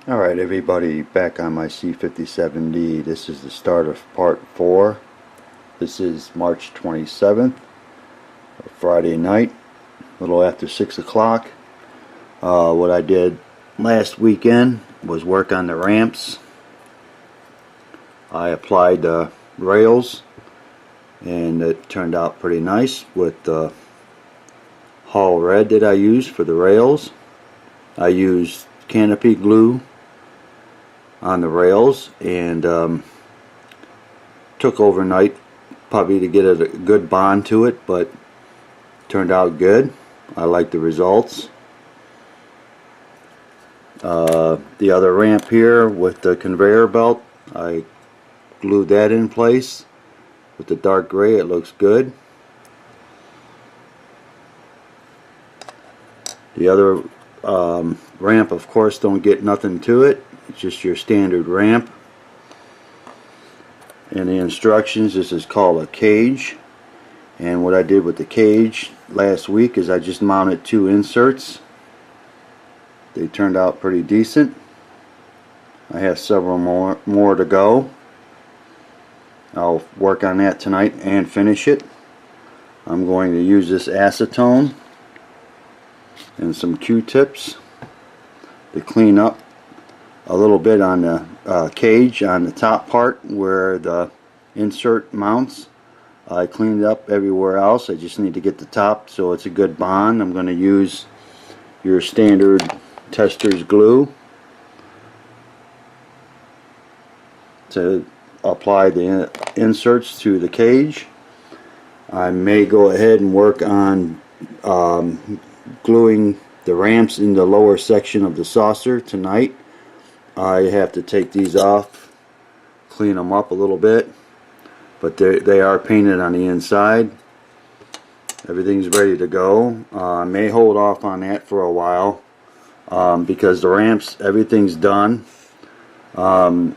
Alright everybody, back on my C57D. This is the start of part 4. This is March 27th, Friday night, a little after 6 o'clock. What I did last weekend was work on the ramps. I applied the rails and it turned out pretty nice with the Hall Red that I used for the rails. I used canopy glue on the rails and took overnight probably to get a good bond to it, but turned out good. I like the results. The other ramp here with the conveyor belt, I glued that in place with the dark gray. It looks good. The other ramp, of course, don't get nothing to it. It's just your standard ramp. And the instructions, this is called a cage. And what I did with the cage last week is I just mounted 2 inserts. They turned out pretty decent. I have several more to go. I'll work on that tonight and finish it. I'm going to use this acetone and some Q-tips to clean up a little bit on the cage on the top part where the insert mounts. I cleaned up everywhere else. I just need to get the top so it's a good bond. I'm going to use your standard Testors glue to apply the inserts to the cage. I may go ahead and work on gluing the ramps in the lower section of the saucer tonight. I have to take these off, clean them up a little bit, but they are painted on the inside. Everything's ready to go. I may hold off on that for a while because the ramps, everything's done.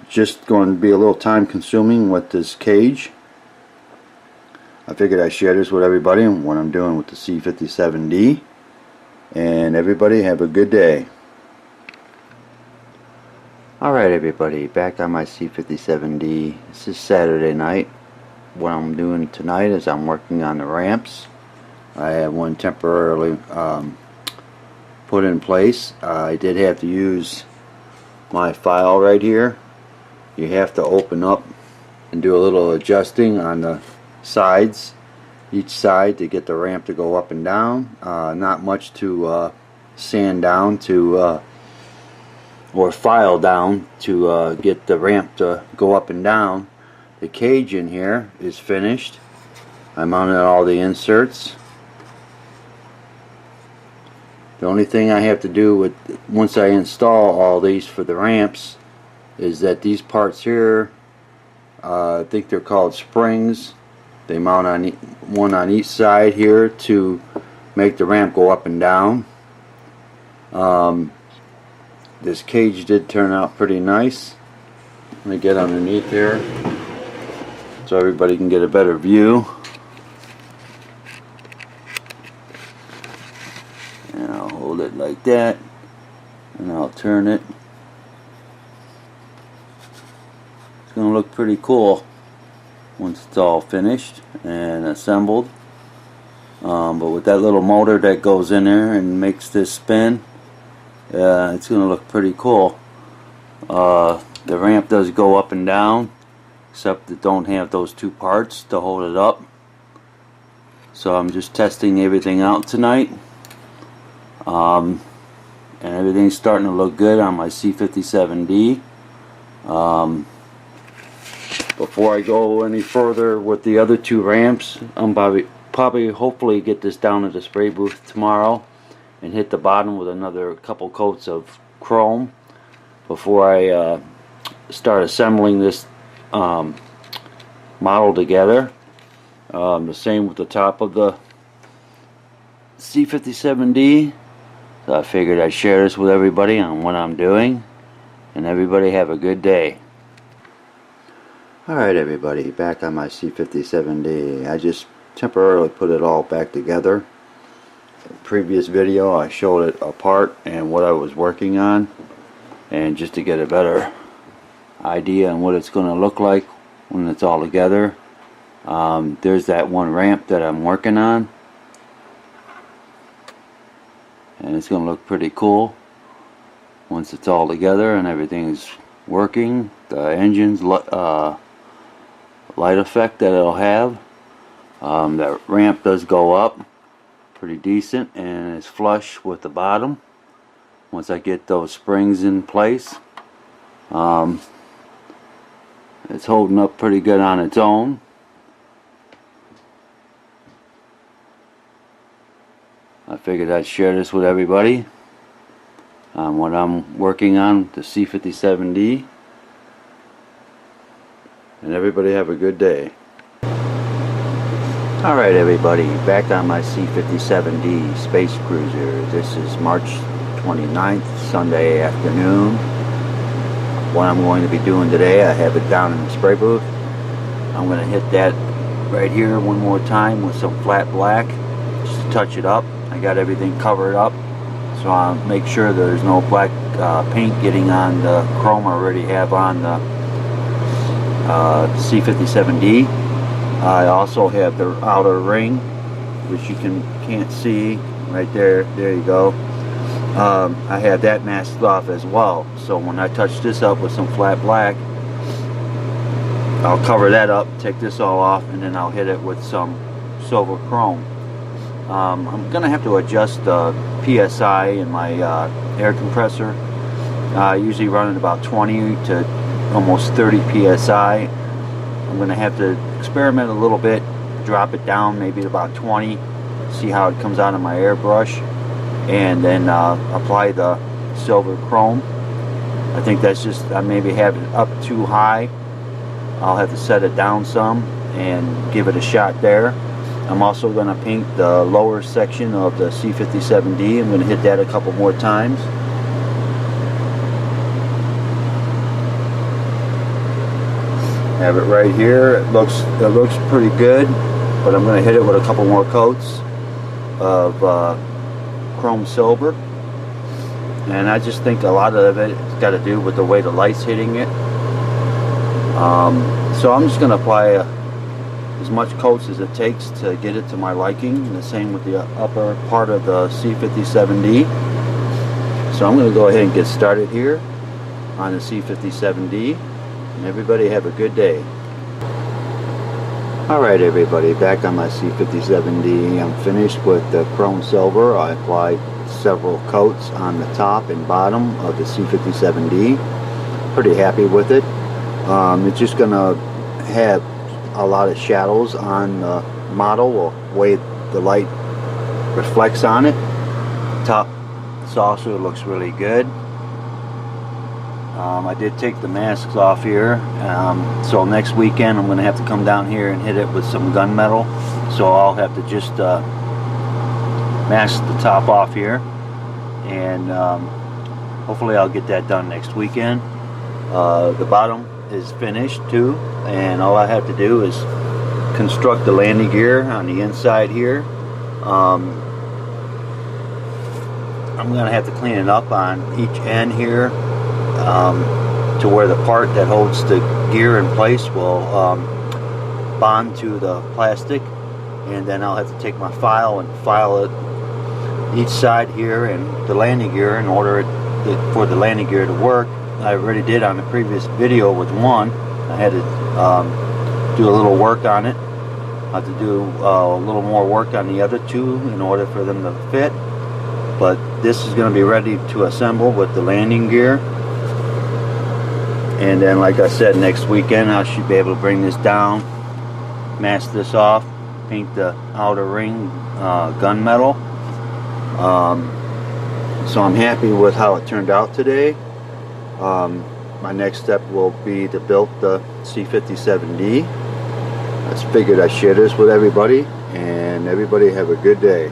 Just going to be a little time consuming with this cage. I figured I'd share this with everybody and what I'm doing with the C57D. And everybody have a good day. Alright everybody, back on my C57D. This is Saturday night. What I'm doing tonight is I'm working on the ramps. I have one temporarily put in place. I did have to use my file right here. You have to open up and do a little adjusting on the sides, each side, to get the ramp to go up and down. Not much to sand down to or file down to get the ramp to go up and down. The cage in here is finished. I mounted all the inserts. The only thing I have to do once I install all these for the ramps is that these parts here, I think they're called springs. They mount on one on each side here to make the ramp go up and down. This cage did turn out pretty nice. Let me get underneath here so everybody can get a better view. And I'll hold it like that and I'll turn it. It's going to look pretty cool once it's all finished and assembled. But with that little motor that goes in there and makes this spin, it's going to look pretty cool. The ramp does go up and down, except it don't have those 2 parts to hold it up. So I'm just testing everything out tonight. And everything's starting to look good on my C57D. Before I go any further with the other 2 ramps, I'm probably hopefully get this down to the spray booth tomorrow and hit the bottom with another couple coats of chrome before I start assembling this model together. The same with the top of the C57D. So I figured I'd share this with everybody on what I'm doing, and everybody have a good day. Alright everybody, back on my C57D. I just temporarily put it all back together. In the previous video I showed it apart and what I was working on. and just to get a better idea on what it's going to look like when it's all together. There's that one ramp that I'm working on, and it's going to look pretty cool once it's all together and everything's working. The engine's light effect that it'll have, that ramp does go up pretty decent, and it's flush with the bottom once I get those springs in place. It's holding up pretty good on its own. I figured I'd share this with everybody on what I'm working on, the C57D. And everybody have a good day. Alright everybody, back on my C57D Space Cruiser. This is March 29th, Sunday afternoon. What I'm going to be doing today, I have it down in the spray booth. I'm going to hit that right here one more time with some flat black, just to touch it up. I got everything covered up, so I'll make sure there's no black paint getting on the chrome I already have on the C57D. I also have the outer ring, which you can't see right there. There you go. I have that masked off as well, so when I touch this up with some flat black, I'll cover that up, take this all off, and then I'll hit it with some silver chrome. I'm gonna have to adjust the PSI in my air compressor. I usually run at about 20 to almost 30 PSI. I'm gonna have to experiment a little bit, drop it down maybe to about 20, see how it comes out of my airbrush, and then apply the silver chrome. I think that's just, I maybe have it up too high. I'll have to set it down some and give it a shot there. I'm also going to paint the lower section of the C57D. I'm going to hit that a couple more times. Have it right here. It looks pretty good, but I'm going to hit it with a couple more coats of chrome silver. And I just think a lot of it has got to do with the way the light's hitting it. So I'm just going to apply as much coats as it takes to get it to my liking, and the same with the upper part of the C57D. So I'm going to go ahead and get started here on the C57D, and everybody have a good day. Alright everybody, back on my C57D. I'm finished with the chrome silver. I applied several coats on the top and bottom of the C57D. Pretty happy with it. It's just going to have a lot of shadows on the model, the way the light reflects on it. Top saucer looks really good. I did take the masks off here, so next weekend I'm going to have to come down here and hit it with some gunmetal, so I'll have to just mask the top off here, and hopefully I'll get that done next weekend. The bottom is finished too, and all I have to do is construct the landing gear on the inside here. I'm going to have to clean it up on each end here, to where the part that holds the gear in place will bond to the plastic, and then I'll have to take my file and file it each side here and the landing gear in order for the landing gear to work. I already did on the previous video with one. I had to do a little work on it. I have to do a little more work on the other two in order for them to fit, but this is going to be ready to assemble with the landing gear. And then, like I said, next weekend I should be able to bring this down, mask this off, paint the outer ring gunmetal. So I'm happy with how it turned out today. My next step will be to build the C57D. I just figured I'd share this with everybody, and everybody have a good day.